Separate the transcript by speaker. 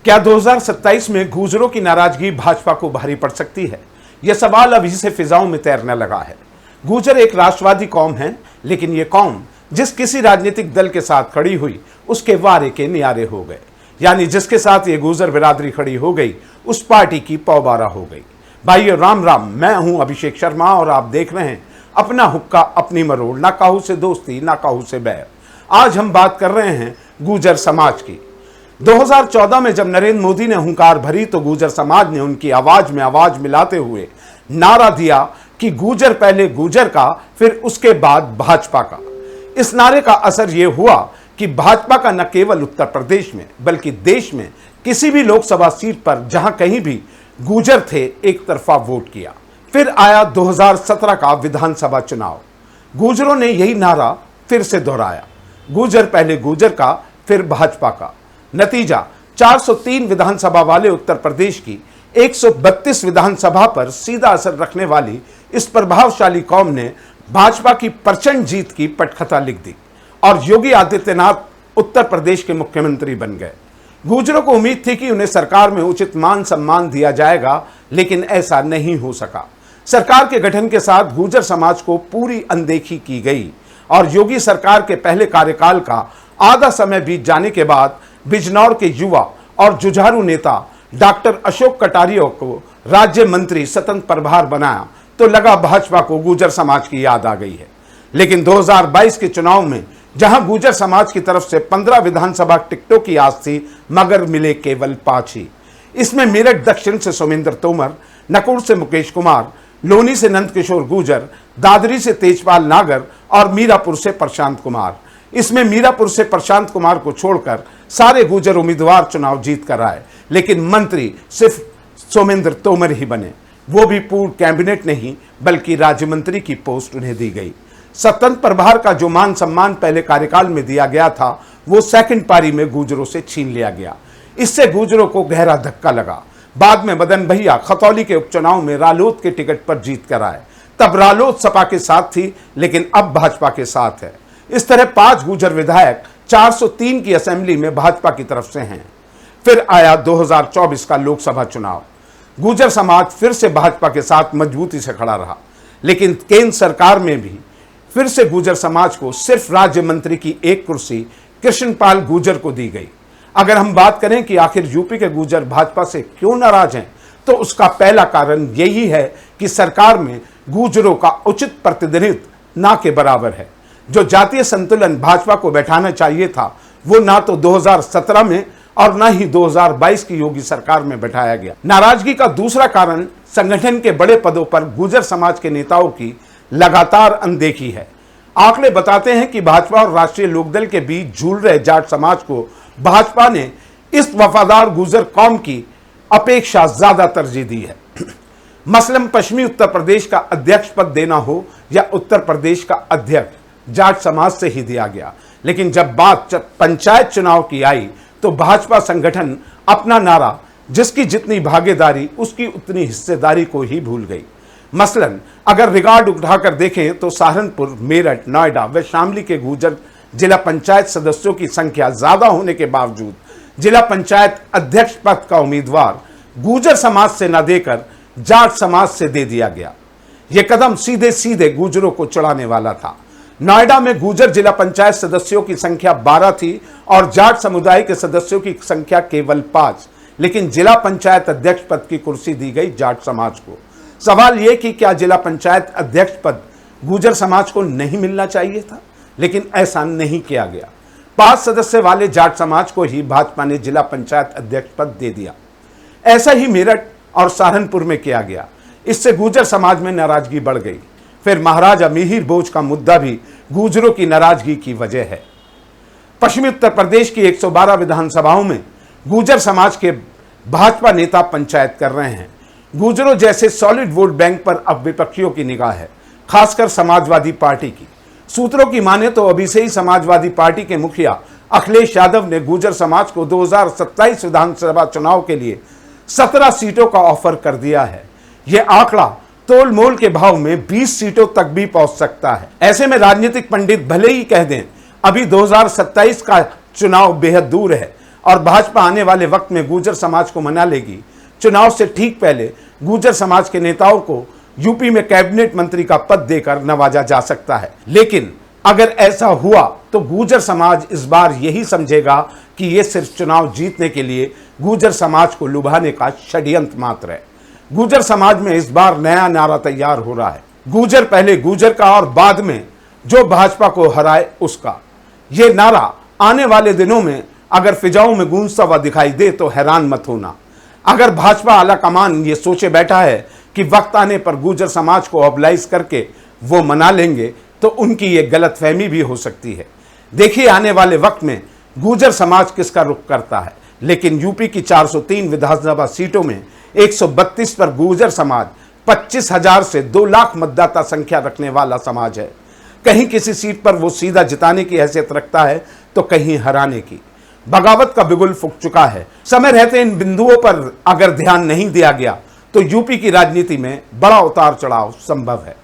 Speaker 1: क्या 2027 में गुर्जरों की नाराजगी भाजपा को भारी पड़ सकती है? यह सवाल अभी से फिजाओं में तैरने लगा है। गुर्जर एक राष्ट्रवादी कौम है, लेकिन यह कौम जिस किसी राजनीतिक दल के साथ खड़ी हुई उसके वारे के नियारे हो गए। यानी जिसके साथ ये गुर्जर बिरादरी खड़ी हो गई उस पार्टी की पौबारा हो गई। भाइयों राम राम, मैं हूं अभिषेक शर्मा और आप देख रहे हैं अपना हुक्का अपनी मरोड़, ना काहू से दोस्ती ना काहू से बैर। आज हम बात कर रहे हैं गुर्जर समाज की। 2014 में जब नरेंद्र मोदी ने हुंकार भरी तो गुर्जर समाज ने उनकी आवाज में आवाज मिलाते हुए नारा दिया कि गुर्जर पहले गुर्जर का, फिर उसके बाद भाजपा का। इस नारे का असर यह हुआ कि भाजपा का न केवल उत्तर प्रदेश में बल्कि देश में किसी भी लोकसभा सीट पर जहां कहीं भी गुर्जर थे एक तरफा वोट किया। फिर आया 2017 का विधानसभा चुनाव। गुर्जरों ने यही नारा फिर से दोहराया, गुर्जर पहले गुर्जर का, फिर भाजपा का। नतीजा 403 विधानसभा वाले उत्तर प्रदेश की 132 विधानसभा पर सीधा असर रखने वाली इस प्रभावशाली कौम ने भाजपा की प्रचंड जीत की पटकथा लिख दी और योगी आदित्यनाथ उत्तर प्रदेश के मुख्यमंत्री बन गए। गुर्जरों को उम्मीद थी कि उन्हें सरकार में उचित मान सम्मान दिया जाएगा, लेकिन ऐसा नहीं हो सका। सरकार के गठन के साथ गुर्जर समाज को पूरी अनदेखी की गई और योगी सरकार के पहले कार्यकाल का आधा समय बीत जाने के बाद बिजनौर के युवा और जुझारू नेता डॉक्टर अशोक कटारिया को राज्य मंत्री स्वतंत्र प्रभार बनाया तो लगा भाजपा को गुर्जर समाज की याद आ गई है। लेकिन 2022 के चुनाव में जहां गुर्जर समाज की तरफ से 15 विधानसभा टिकटों की आस थी, मगर मिले केवल 5 ही। इसमें मेरठ दक्षिण से सोमेंद्र तोमर, नकुड़ से मुकेश कुमार, लोनी से नंदकिशोर गुर्जर, दादरी से तेजपाल नागर और मीरापुर से प्रशांत कुमार। इसमें मीरापुर से प्रशांत कुमार को छोड़कर सारे गुर्जर उम्मीदवार चुनाव जीत कर आए, लेकिन मंत्री सिर्फ सोमेंद्र तोमर ही बने। वो भी पूर्ण कैबिनेट नहीं बल्कि राज्य मंत्री की पोस्ट उन्हें दी गई। स्वतंत्र प्रभार का जो मान सम्मान पहले कार्यकाल में दिया गया था वो सेकंड पारी में गुर्जरों से छीन लिया गया। इससे गुर्जरों को गहरा धक्का लगा। बाद में मदन भैया खतौली के उपचुनाव में रालोद के टिकट पर जीत कर आए। तब रालोद सपा के साथ थी, लेकिन अब भाजपा के साथ है। इस तरह 5 गुर्जर विधायक 403 की असेंबली में भाजपा की तरफ से हैं। फिर आया 2024 का लोकसभा चुनाव। गुर्जर समाज फिर से भाजपा के साथ मजबूती से खड़ा रहा, लेकिन केंद्र सरकार में भी फिर से गुर्जर समाज को सिर्फ राज्य मंत्री की एक कुर्सी कृष्णपाल गुर्जर को दी गई। अगर हम बात करें कि आखिर यूपी के गुर्जर भाजपा से क्यों नाराज हैं, तो उसका पहला कारण यही है कि सरकार में गुर्जरों का उचित प्रतिनिधित्व ना के बराबर है। जो जातीय संतुलन भाजपा को बैठाना चाहिए था वो ना तो 2017 में और ना ही 2022 की योगी सरकार में बैठाया गया। नाराजगी का दूसरा कारण संगठन के बड़े पदों पर गुर्जर समाज के नेताओं की लगातार अनदेखी है। आंकड़े बताते हैं कि भाजपा और राष्ट्रीय लोकदल के बीच झूल रहे जाट समाज को भाजपा ने इस वफादार गुर्जर कौम की अपेक्षा ज्यादा तरजीह दी है। मसलन पश्चिमी उत्तर प्रदेश का अध्यक्ष पद देना हो या उत्तर प्रदेश का अध्यक्ष, जाट समाज से ही दिया गया। लेकिन जब बात पंचायत चुनाव की आई तो भाजपा संगठन अपना नारा जिसकी जितनी भागीदारी उसकी उतनी हिस्सेदारी को ही भूल गई। मसलन अगर रिकॉर्ड उठाकर देखें तो सहारनपुर, मेरठ, नोएडा व शामली के गुर्जर जिला पंचायत सदस्यों की संख्या ज्यादा होने के बावजूद जिला पंचायत अध्यक्ष पद का उम्मीदवार गुर्जर समाज से न देकर जाट समाज से दे दिया गया। यह कदम सीधे सीधे गुर्जरों को चढ़ाने वाला था। नोएडा में गुर्जर जिला पंचायत सदस्यों की संख्या 12 थी और जाट समुदाय के सदस्यों की संख्या केवल 5, लेकिन जिला पंचायत अध्यक्ष पद की कुर्सी दी गई जाट समाज को। सवाल यह कि क्या जिला पंचायत अध्यक्ष पद गुर्जर समाज को नहीं मिलना चाहिए था, लेकिन ऐसा नहीं किया गया। 5 सदस्य वाले जाट समाज को ही भाजपा ने जिला पंचायत अध्यक्ष पद दे दिया। ऐसा ही मेरठ और सहारनपुर में किया गया। इससे गुर्जर समाज में नाराजगी बढ़ गई। फिर महाराजा मिहिर भोज का मुद्दा भी गुर्जरों की नाराजगी की वजह है। पश्चिमी उत्तर प्रदेश की 112 विधानसभाओं में गुर्जर समाज के भाजपा नेता पंचायत कर रहे हैं। गुर्जरों जैसे सॉलिड वोट बैंक पर अब विपक्षियों की निगाह है, खासकर समाजवादी पार्टी की। सूत्रों की माने तो अभी से ही समाजवादी पार्टी के मुखिया अखिलेश यादव ने गुर्जर समाज को 2027 विधानसभा चुनाव के लिए 17 सीटों का ऑफर कर दिया है। यह आंकड़ा तोल मोल के भाव में 20 सीटों तक भी पहुंच सकता है। ऐसे में राजनीतिक पंडित भले ही कह दें अभी 2027 का चुनाव बेहद दूर है और भाजपा आने वाले वक्त में गुर्जर समाज को मना लेगी। चुनाव से ठीक पहले गुर्जर समाज के नेताओं को यूपी में कैबिनेट मंत्री का पद देकर नवाजा जा सकता है। लेकिन अगर ऐसा हुआ तो गुर्जर समाज इस बार यही समझेगा कि यह सिर्फ चुनाव जीतने के लिए गुर्जर समाज को लुभाने का षड्यंत्र मात्र है। गुर्जर समाज में इस बार नया नारा तैयार हो रहा है, गुर्जर पहले गुर्जर का और बाद में जो भाजपा को हराए उसका। यह नारा आने वाले दिनों में अगर फिजाओं में गूंजता हुआ दिखाई दे तो हैरान मत होना। अगर भाजपा आलाकमान ये सोचे बैठा है कि वक्त आने पर गुर्जर समाज को ऑबलाइज करके वो मना लेंगे तो उनकी ये गलतफहमी भी हो सकती है। देखिए आने वाले वक्त में गुर्जर समाज किसका रुख करता है। लेकिन यूपी की 403 विधानसभा सीटों में 132 पर गुर्जर समाज 25,000 से 2 लाख मतदाता संख्या रखने वाला समाज है। कहीं किसी सीट पर वो सीधा जिताने की हैसियत रखता है तो कहीं हराने की। बगावत का बिगुल फूक चुका है। समय रहते इन बिंदुओं पर अगर ध्यान नहीं दिया गया तो यूपी की राजनीति में बड़ा उतार चढ़ाव संभव है।